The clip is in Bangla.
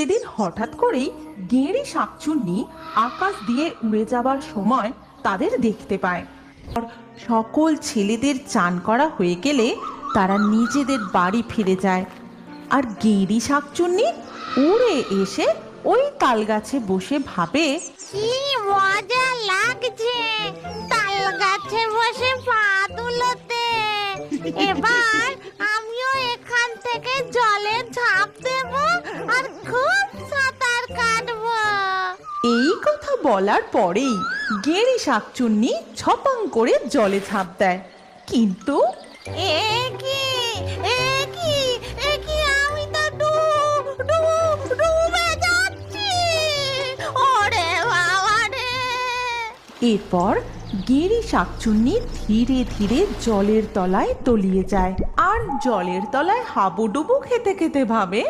সেদিন হঠাৎ করেই গেঁড়ি শাকচুন্নি আকাশ দিয়ে উড়ে যাবার সময় তাদের দেখতে পায়। সকল ছেলেদের চান করা হয়ে গেলে তারা নিজেদের বাড়ি ফিরে যায়, আর গেঁড়ি শাকচুন্নি উড়ে এসে ওই তাল গাছে বসে ভাবে, কি মজা লাগছে তাল গাছে বসে পা তুলতে। এবার আমিও এখান থেকে জলে ঝাঁপ দেব আর খুব সাঁতার কাটবো। এই কথা বলার পরেই গেঁড়ি শাকচুন্নি ছপাং করে জলে ঝাঁপ দেয়। কিন্তু এ কি এ কি এ কি, আমি তো ডুবে যাচ্ছি। ওরে বাবা রে! এরপর গেঁড়ি শাকচুন্নি ধীরে ধীরে জলের তলায় তলিয়ে যায়, আর জলের তলায় হাবুডুবু খেতে খেতে ভাবে,